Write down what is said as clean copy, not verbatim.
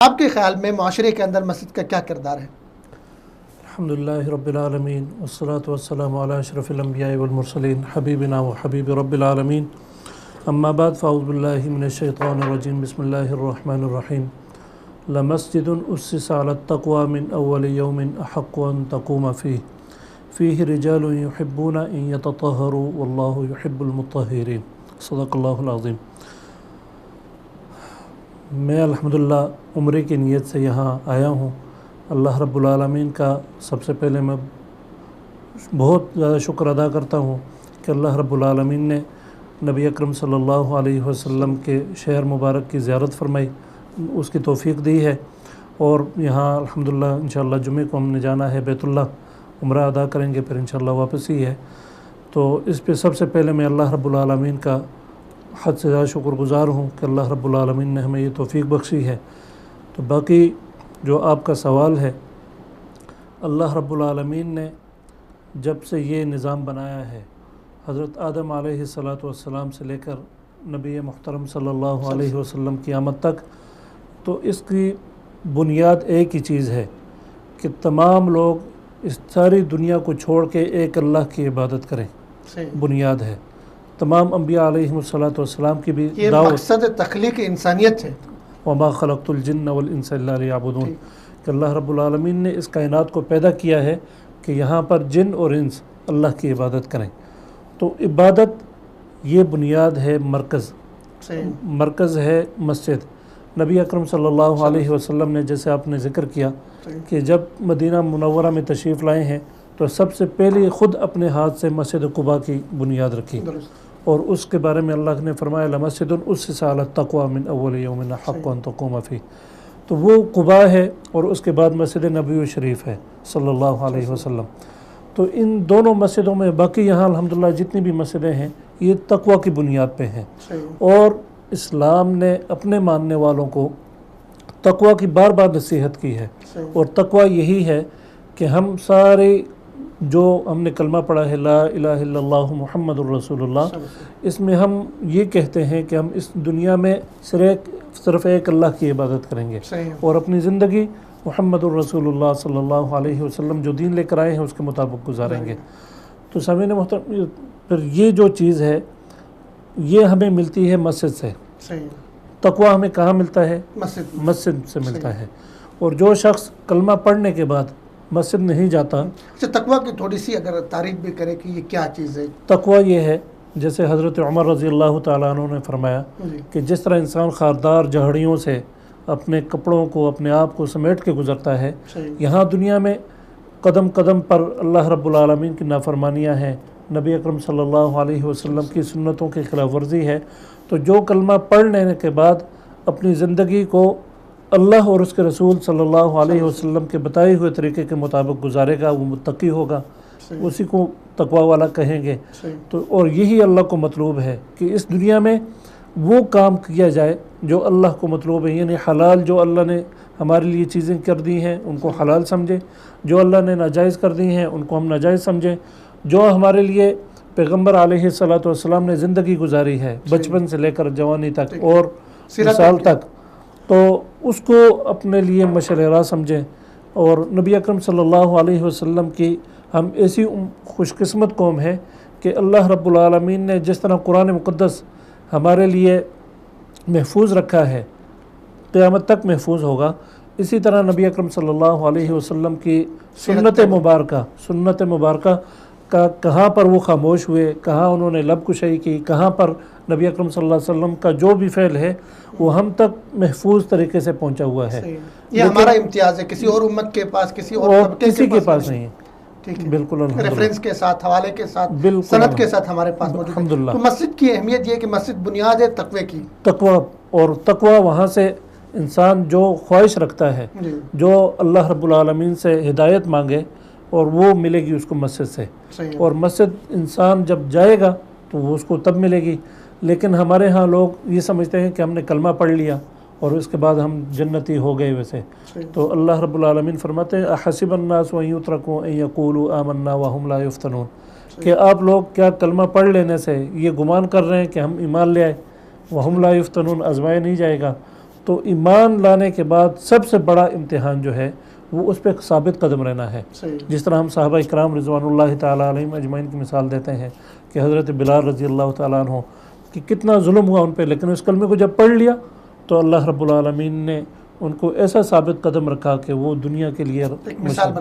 آپ کے خیال میں معاشرے کے اندر مسجد کا کیا کردار ہے؟ الحمدللہ رب العالمین والصلاة والسلام علی اشرف الانبیاء والمرسلین حبیبنا و حبیب رب العالمین اما بعد فاعوذ باللہ من الشیطان الرجیم بسم اللہ الرحمن الرحیم لمسجد اسس علی التقوی من اول یوم احق ان تقوم فیہ رجال یحبون ان یتطہروا واللہ یحب المطہرین صدق اللہ العظیم۔ میں الحمدللہ عمرے کی نیت سے یہاں آیا ہوں۔ اللہ رب العالمین کا سب سے پہلے میں بہت زیادہ شکر ادا کرتا ہوں کہ اللہ رب العالمین نے نبی اکرم صلی اللہ علیہ وسلم کے شہر مبارک کی زیارت فرمائی، اس کی توفیق دی ہے، اور یہاں الحمدللہ انشاءاللہ جمعے کو ہم نے جانا ہے بیت اللہ، عمرہ ادا کریں گے، پھر انشاءاللہ واپس ہی ہے۔ تو اس پہ سب سے پہلے میں اللہ رب العالمین کا حد سے زیادہ شکر گزار ہوں کہ اللہ رب العالمین نے ہمیں یہ توفیق بخشی ہے۔ تو باقی جو آپ کا سوال ہے، اللہ رب العالمین نے جب سے یہ نظام بنایا ہے، حضرت آدم علیہ السلام سے لے کر نبی محترم صلی اللہ علیہ وسلم کی آمد تک، تو اس کی بنیاد ایک ہی چیز ہے کہ تمام لوگ اس ساری دنیا کو چھوڑ کے ایک اللہ کی عبادت کریں۔ بنیاد ہے تمام انبیاء علیہ السلام کی بھی یہ دعوت، مقصد تخلیق انسانیت ہے۔ وما خلقت الجن والانس الا لیعبدون، کہ اللہ رب العالمین نے اس کائنات کو پیدا کیا ہے کہ یہاں پر جن اور انس اللہ کی عبادت کریں۔ تو عبادت یہ بنیاد ہے، مرکز ہے مسجد۔ نبی اکرم صلی اللہ علیہ وسلم نے، جیسے آپ نے ذکر کیا کہ جب مدینہ منورہ میں تشریف لائے ہیں تو سب سے پہلے خود اپنے ہاتھ سے مسجد قباء کی بنیاد رکھی، اور اس کے بارے میں اللہ نے فرمایا لمسجد اسس علی التقوی من اول یوم احق ان تقوم فیہ۔ تو وہ قباء ہے، اور اس کے بعد مسجد نبوی شریف ہے صلی اللہ علیہ وسلم۔ تو ان دونوں مسجدوں میں، باقی یہاں الحمدللہ جتنی بھی مسجدیں ہیں یہ تقوی کی بنیاد پہ ہیں، اور اسلام نے اپنے ماننے والوں کو تقوی کی بار بار نصیحت کی ہے، اور تقوی یہی ہے کہ ہم سارے جو ہم نے کلمہ پڑھا ہے لا الہ الا اللہ محمد الرسول اللہ، اس میں ہم یہ کہتے ہیں کہ ہم اس دنیا میں صرف ایک اللہ کی عبادت کریں گے، اور اپنی زندگی محمد الرسول اللہ صلی اللہ علیہ وسلم جو دین لے کر آئے ہیں اس کے مطابق گزاریں گے۔ تو سامعین محترم، پھر یہ جو چیز ہے یہ ہمیں ملتی ہے مسجد سے۔ تقوی ہمیں کہاں ملتا ہے؟ مسجد سے ملتا ہے۔ اور جو شخص کلمہ پڑھنے کے بعد مسجد نہیں جاتا، تقوی کی تھوڑی سی اگر تعریف بھی کرے کہ یہ کیا چیز ہے؟ تقوی یہ ہے، جیسے حضرت عمر رضی اللہ تعالیٰ عنہ نے فرمایا کہ جس طرح انسان خاردار جھاڑیوں سے اپنے کپڑوں کو، اپنے آپ کو سمیٹ کے گزرتا ہے، یہاں دنیا میں قدم قدم پر اللہ رب العالمین کی نافرمانیاں ہیں، نبی اکرم صلی اللہ علیہ وسلم کی سنتوں کی خلاف ورزی ہے۔ تو جو کلمہ پڑھ لینے کے بعد اپنی زندگی کو اللہ اور اس کے رسول صلی اللہ علیہ وسلم کے بتائے ہوئے طریقے کے مطابق گزارے گا، وہ متقی ہوگا، اسی کو تقوی والا کہیں گے۔ تو اور یہی اللہ کو مطلوب ہے کہ اس دنیا میں وہ کام کیا جائے جو اللہ کو مطلوب ہے، یعنی حلال جو اللہ نے ہمارے لیے چیزیں کر دی ہیں ان کو حلال سمجھیں، جو اللہ نے ناجائز کر دی ہیں ان کو ہم ناجائز سمجھیں، جو ہمارے لیے پیغمبر علیہ السلام نے زندگی گزاری ہے بچپن سے لے کر جوانی تک اور مثال تک، تو اس کو اپنے لیے مشعل راہ سمجھیں۔ اور نبی اکرم صلی اللہ علیہ وسلم کی ہم ایسی خوش قسمت قوم ہے کہ اللہ رب العالمین نے جس طرح قرآن مقدس ہمارے لیے محفوظ رکھا ہے، قیامت تک محفوظ ہوگا، اسی طرح نبی اکرم صلی اللہ علیہ وسلم کی سنت مبارکہ کا کہاں پر وہ خاموش ہوئے، کہاں انہوں نے لب کشائی کی، کہاں پر نبی اکرم صلی اللہ علیہ وسلم کا جو بھی فعل ہے وہ ہم تک محفوظ طریقے سے پہنچا ہوا ہے۔ یہ ہمارا امتیاز ہے، کسی اور امت کے پاس، کسی اور کسی کے پاس نہیں ہے۔ بالکل ریفرنس کے ساتھ، حوالے کے ساتھ، سند کے ساتھ ہمارے پاس موجود ہے۔ تو مسجد کی اہمیت یہ کہ مسجد بنیاد ہے تقوی کی۔ تقوی، اور تقوی وہاں سے انسان جو خواہش رکھتا ہے، جو اللہ رب العالمین سے ہدایت مانگے، اور وہ ملے گی اس کو مسجد سے۔ اور مسجد انسان جب جائے گا تو وہ اس کو تب ملے گی۔ لیکن ہمارے ہاں لوگ یہ سمجھتے ہیں کہ ہم نے کلمہ پڑھ لیا اور اس کے بعد ہم جنتی ہو گئے ویسے۔ تو اللہ رب العالمین فرماتے ہیں احسب الناس ان یترکوا ان یقولوا آمنا وهم لا یفتنون، کہ آپ لوگ کیا کلمہ پڑھ لینے سے یہ گمان کر رہے ہیں کہ ہم ایمان لے آئے، وهم لا یفتنون، آزمایا نہیں جائے گا۔ تو ایمان لانے کے بعد سب سے بڑا امتحان جو ہے وہ اس پہ ثابت قدم رہنا ہے. جس طرح ہم صحابہ اکرام رضوان اللہ تعالیٰ علیہم اجمعین کی مثال دیتے ہیں کہ حضرت بلال رضی اللہ تعالیٰ عنہ کہ کتنا ظلم ہوا ان پہ، لیکن اس کلمے کو جب پڑھ لیا تو اللہ رب العالمین نے ان کو ایسا ثابت قدم رکھا کہ وہ دنیا کے لیے مثال